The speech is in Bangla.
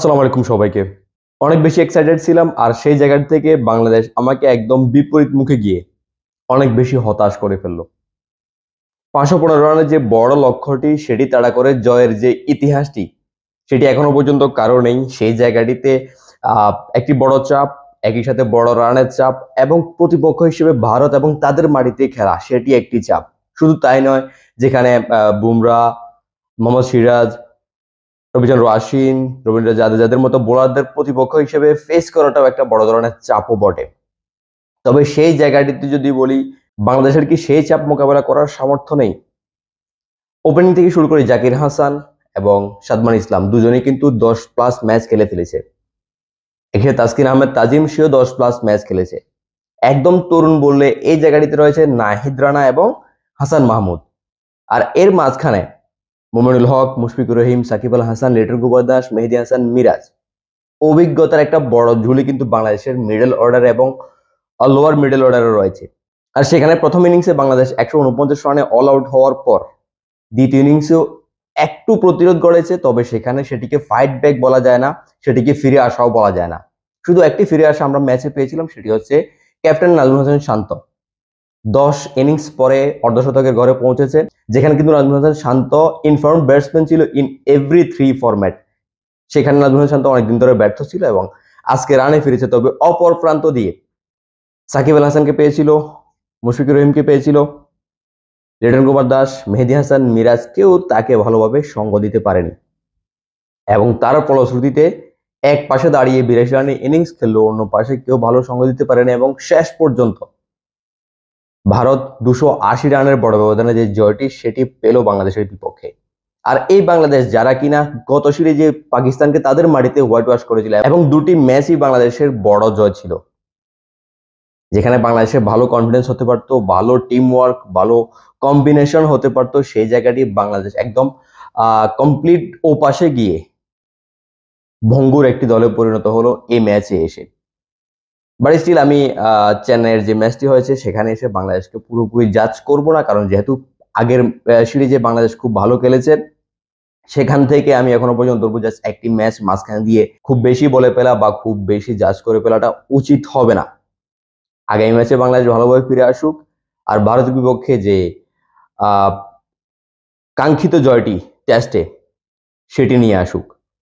আসসালামু আলাইকুম সবাইকে। অনেক বেশি এক্সাইটেড ছিলাম আর সেই জায়গা থেকে বাংলাদেশ আমাকে একদম বিপরীত মুখে গিয়ে অনেক বেশি হতাশ করে ফেললো। 515 রানের যে বড় লক্ষ্যটি সেটি তাড়া করে জয়ের যে ইতিহাসটি সেটি এখনো পর্যন্ত কারো নেই। সেই জায়গাটিতে একটি বড় চাপ, একই সাথে বড় রানের চাপ এবং প্রতিপক্ষ হিসেবে ভারত এবং তাদের মাটিতে খেলা সেটি একটি চাপ। শুধু তাই নয়, যেখানে বুমরা, মোহাম্মদ সিরাজ, রবিচন্দ্র অশ্বিন, রবীন্দ্র জাদেজাদের মতো বোলারদের প্রতিপক্ষ হিসেবে ফেস করাটাও একটা বড় ধরনের চাপও বটে। তবে সেই জায়গাটিতে যদি বলি, বাংলাদেশের কি সেই চাপ মোকাবেলা করার সামর্থ্য নেই? ওপেনিং থেকে শুরু করে জাকির হাসান এবং সাদমান ইসলাম দুজনেই কিন্তু 10+ ম্যাচ খেলে ফেলেছে। এখানে তাসকিন আহমেদ তাজিম, সেও 10+ ম্যাচ খেলেছে। একদম তরুণ বললে এই জায়গাটিতে রয়েছে নাহিদ রানা এবং হাসান মাহমুদ। আর এর মাঝখানে মোমিনুল হক, মুশফিকুর রহিম, সাকিব আল হাসান, লিটন কুমার দাস, মেহেদী হাসান মিরাজ। অভিজ্ঞতার একটা বড় ঝুলি কিন্তু বাংলাদেশের মিডল অর্ডার এবং লোয়ার মিডল অর্ডারে রয়েছে। আর সেখানে প্রথম ইনিংসে বাংলাদেশ 149 রানে অল আউট হওয়ার পর দ্বিতীয় ইনিংসেও একটু প্রতিরোধ গড়েছে, তবে সেখানে সেটিকে ফাইট ব্যাক বলা যায় না, সেটিকে ফিরে আসাও বলা যায় না। শুধু একটি ফিরে আসা আমরা ম্যাচে পেয়েছিলাম, সেটি হচ্ছে ক্যাপ্টেন নাজমুল হোসেন শান্ত 10 ইনিংস পরে অর্ধশতকের ঘরে পৌঁছেছে, যেখানে কিন্তু নাজমুল হোসেন শান্ত ইনফর্ম ব্যাটসম্যান ছিল ইন এভরি 3 ফরম্যাট। সেখানে নাজমুল হোসেন শান্ত অনেকদিন ধরে ব্যর্থ ছিল এবং আজকে রানে ফিরেছে। তবে অপর প্রান্ত দিয়ে সাকিব আল হাসানকে পেয়েছিল, মুশফিকুর রহিমকে পেয়েছিল, লিটন কুমার দাস, মেহেদী হাসান মিরাজ, কেউ তাকে ভালোভাবে সঙ্গ দিতে পারেনি এবং তার ফলশ্রুতিতে এক পাশে দাঁড়িয়ে 82 রানের ইনিংস খেললো, অন্য পাশে কেউ ভালো সঙ্গ দিতে পারেনি এবং শেষ পর্যন্ত ভারত 280 রানের বড় ব্যবধানে যে জয়টি সেটি পেল বাংলাদেশের বিপক্ষে। আর এই বাংলাদেশ যারা কিনা গত সিরিজে পাকিস্তানকে তাদের মাটিতে হোয়াইট ওয়াশ করেছিল এবং দুটি ম্যাচই বাংলাদেশের বড় জয় ছিল, যেখানে বাংলাদেশের ভালো কনফিডেন্স হতে পারতো, ভালো টিম ওয়ার্ক, ভালো কম্বিনেশন হতে পারতো, সেই জায়গাটি বাংলাদেশ একদম কমপ্লিট ও পাশে গিয়ে ভঙ্গুর একটি দলে পরিণত হলো এই ম্যাচে এসে। বাট স্টিল আমি চেন্নাইয়ের যে ম্যাচটি হয়েছে সেখানে এসে বাংলাদেশকে পুরোপুরি জাজ করব না, কারণ যেহেতু আগের সিরিজে বাংলাদেশ খুব ভালো খেলেছে, সেখান থেকে আমি এখনো পর্যন্ত জাস্ট একটি ম্যাচ মাঝখানে দিয়ে খুব বেশি বলে ফেলা বা খুব বেশি জাজ করে ফেলাটা উচিত হবে না। আগামী ম্যাচে বাংলাদেশ ভালোভাবে ফিরে আসুক আর ভারতের বিপক্ষে যে কাঙ্ক্ষিত জয়টি টেস্টে সেটি নিয়ে আসুক।